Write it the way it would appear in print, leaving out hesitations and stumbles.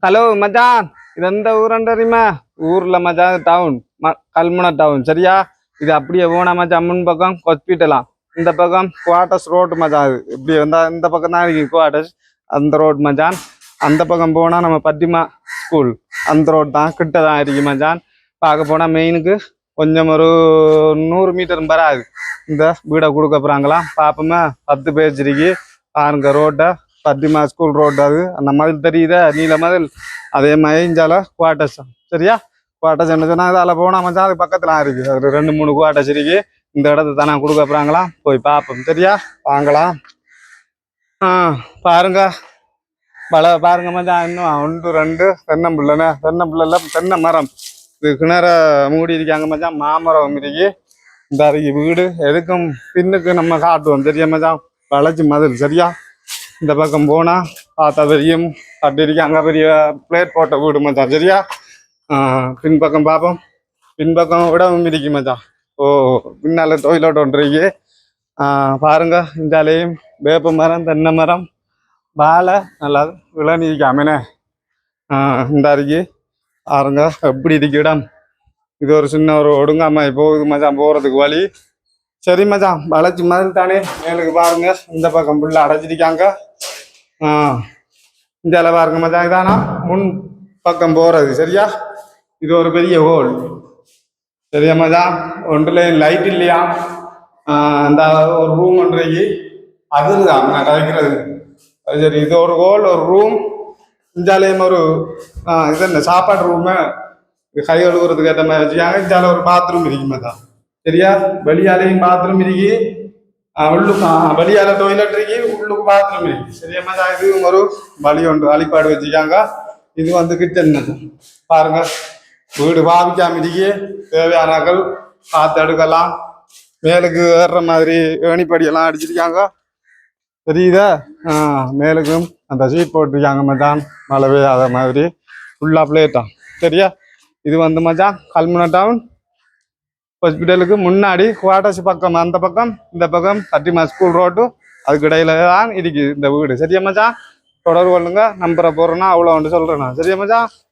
Hello மச்சான், இது எந்த ஊருன்னு தெரியுமா? ஊர்ல மச்சான் டவுன், கல்முனை டவுன். சரியா? இது அப்படியே போனா மச்சான் முன் பக்கம் ஹாஸ்பிட்டலாம், இந்த பக்கம் குவார்டர்ஸ் ரோடு மச்சான். அது இப்படி வந்தா இந்த பக்கம் தான் இருக்கு குவார்டர்ஸ், அந்த ரோடு மச்சான். அந்த பக்கம் போனா நம்ம பத்திமா ஸ்கூல், அந்த ரோடு தான் கிட்ட தான் இருக்கு மச்சான். பார்க்க போனா மெயினுக்கு கொஞ்சம் ஒரு 100 மீட்டர் வராது. இந்த வீடை கொடுக்க போறாங்களா பாப்போமா? 10 பேர் இருக்கு பாருங்க ரோட்டை. பத்திமா ஸ்கூல் ரோடு அது, அந்த மதில் தெரியுதா நீல மதில், அதே மாதிரி இஞ்சால குவார்டர்ஸ். சரியா? குவார்டர்ஸ் என்ன சொன்னா அதில் போனா மச்சான் அது பக்கத்துல இருக்கு, அது 2 3 குவார்டர்ஸ் இருக்கு. இந்த இடத்த தானே கொடுக்க போறாங்களா, போய் பார்ப்போம். சரியா? வாங்கலாம். பாருங்க பாருங்க மச்சான், இன்னும் 1 2 தென்னம்பிள்ளைண்ணே, தென்னம்பிள்ளைல தென்னை மரம். இது கிணற மூடி இருக்காங்க மச்சான், மாமரம் இருக்கு. இந்த அருகே வீடு எதுக்கும் பின்னுக்கு நம்ம காட்டுவோம். சரியா மச்சான்? வளைச்சி மதில். சரியா? இந்த பக்கம் போனா பார்த்தா பெரியும் கட்டிருக்காங்க, பெரிய பிளேட் போட்ட வீடு மச்சான். சரியா? பின்பக்கம் பார்ப்போம். பின்பக்கம் விடவும் இருக்கு மச்சான். ஓ, பின்னால டொய்லெட் ஒன்று இருக்கு. பாருங்க இந்தாலேயும் வேப்ப மரம், தென்னை மரம், வாழை நல்லா விளநிக்காமனே. இந்த அருகே பாருங்க எப்படி இருக்கு இடம். இது ஒரு சின்ன ஒரு ஒடுங்காம போகுது மச்சான், போறதுக்கு வழி. சரி மச்சான், வளைச்சி மாதிரி தானே மேலுக்கு பாருங்க. இந்த பக்கம் ஃபுல்லாக அடைச்சிருக்காங்க. இந்த பாருங்க மச்சான், இதானா முன் பக்கம் போறது. சரியா? இது ஒரு பெரிய ஹோல். சரியா மச்சான்? ஒன்றுல லைட் இல்லையா? இந்த ஒரு ரூம் ஒன்றைக்கு அதுதான் நான் கதைக்கிறது. அது சரி, இது ஒரு ஹோல், ஒரு ரூம். இஞ்சாலையும் ஒரு இது என்ன சாப்பாடு ரூமு, கை கழுவுறதுக்கு ஏற்ற மாதிரி வச்சுக்காங்க. இஞ்சால ஒரு பாத்ரூம் இருக்கு மச்சான். சரியா? வெளியாலையும் பாத்ரூம் இருக்கு, உள்ளுக்கு வெளியால டொய்லெட் இருக்கு, உள்ளுக்கு பாத்ரூம் இருக்கு. சரியா மச்சான்? இது ஒரு வழி ஒன்று வழிபாடு வச்சுக்காங்க. இது வந்து கிச்சன் பாருங்க. வீடு பாவிக்காம இருக்கு, தேவையானாக்கள் பார்த்து எடுக்கலாம். மேலுக்கு ஏறுற மாதிரி ஏணிப்படியெல்லாம் அடிச்சிருக்காங்க. தெரியுதா? மேலுக்கும் அந்த சீட் போட்டிருக்காங்க மச்சான், மழை பெய்யாத மாதிரி ஃபுல்லா பிளேட்டான். சரியா? இது வந்து மச்சான் கல்முனை டவுன் ஹாஸ்பிட்டலுக்கு முன்னாடி குவார்டர்ஸ் பக்கம், அந்த பக்கம் இந்த பக்கம் பத்திமா ஸ்கூல் ரோடு, அதுக்கு இடையில தான் இருக்கு இந்த வீடு. சரியா மச்சான்? தொடர்பு கொள்ளுங்க. நம்பரை போடுறேன்னா அவ்வளோ ஒன்று சொல்றேண்ணா. சரியா மச்சான்?